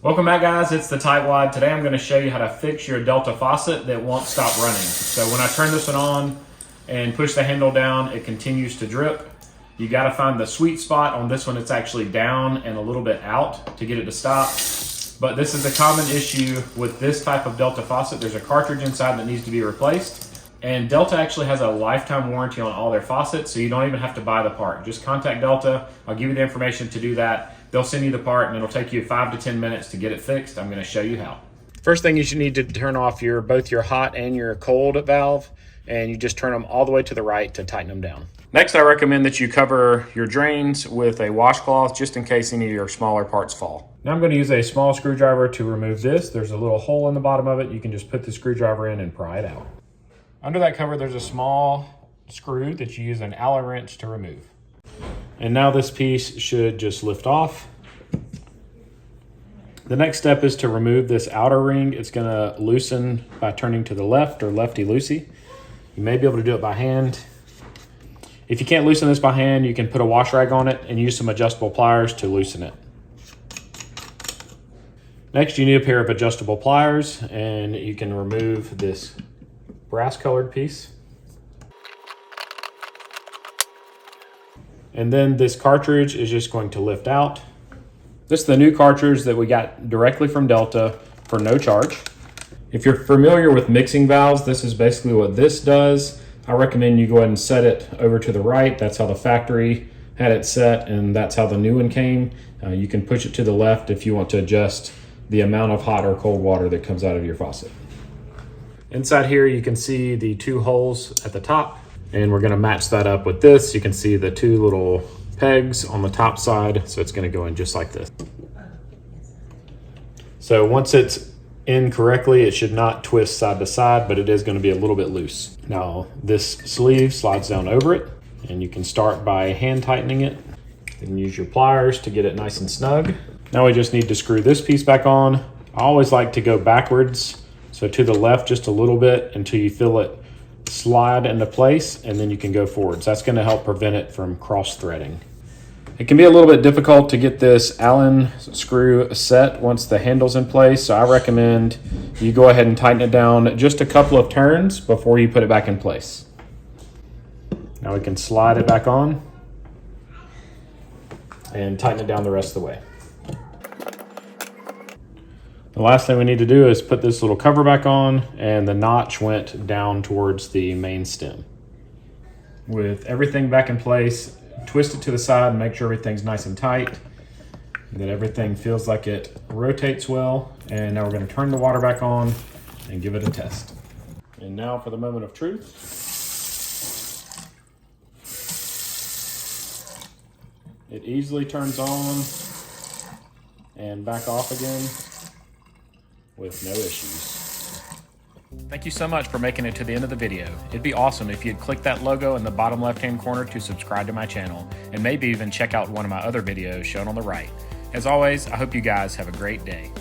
Welcome back, guys. It's the Tightwaddiy. Today I'm going to show you how to fix your Delta faucet that won't stop running. So when I turn this one on and push the handle down, it continues to drip. You got to find the sweet spot. On this one, it's actually down and a little bit out to get it to stop. But this is a common issue with this type of Delta faucet. There's a cartridge inside that needs to be replaced. And Delta actually has a lifetime warranty on all their faucets, so you don't even have to buy the part. Just contact Delta. I'll give you the information to do that. They'll send you the part and it'll take you 5 to 10 minutes to get it fixed. I'm going to show you how. First thing is you need to turn off both your hot and your cold valve, and you just turn them all the way to the right to tighten them down. Next, I recommend that you cover your drains with a washcloth just in case any of your smaller parts fall. Now I'm going to use a small screwdriver to remove this. There's a little hole in the bottom of it. You can just put the screwdriver in and pry it out. Under that cover, there's a small screw that you use an Allen wrench to remove. And now this piece should just lift off. The next step is to remove this outer ring. It's gonna loosen by turning to the left, or lefty-loosey. You may be able to do it by hand. If you can't loosen this by hand, you can put a wash rag on it and use some adjustable pliers to loosen it. Next, you need a pair of adjustable pliers, and you can remove this brass colored piece. And then this cartridge is just going to lift out. This is the new cartridge that we got directly from Delta for no charge. If you're familiar with mixing valves, this is basically what this does. I recommend you go ahead and set it over to the right. That's how the factory had it set, and that's how the new one came. You can push it to the left if you want to adjust the amount of hot or cold water that comes out of your faucet. Inside here, you can see the 2 holes at the top. And we're gonna match that up with this. You can see the 2 little pegs on the top side. So it's gonna go in just like this. So once it's in correctly, it should not twist side to side, but it is gonna be a little bit loose. Now this sleeve slides down over it, and you can start by hand tightening it. Then use your pliers to get it nice and snug. Now we just need to screw this piece back on. I always like to go backwards, so to the left just a little bit until you feel it slide into place, and then you can go forwards. That's going to help prevent it from cross-threading. It can be a little bit difficult to get this Allen screw set once the handle's in place, so I recommend you go ahead and tighten it down just a couple of turns before you put it back in place. Now we can slide it back on and tighten it down the rest of the way. The last thing we need to do is put this little cover back on, and the notch went down towards the main stem. With everything back in place, twist it to the side and make sure everything's nice and tight, that everything feels like it rotates well. And now we're going to turn the water back on and give it a test. And now for the moment of truth. It easily turns on and back off again with no issues. Thank you so much for making it to the end of the video. It'd be awesome if you'd click that logo in the bottom left-hand corner to subscribe to my channel, and maybe even check out one of my other videos shown on the right. As always, I hope you guys have a great day.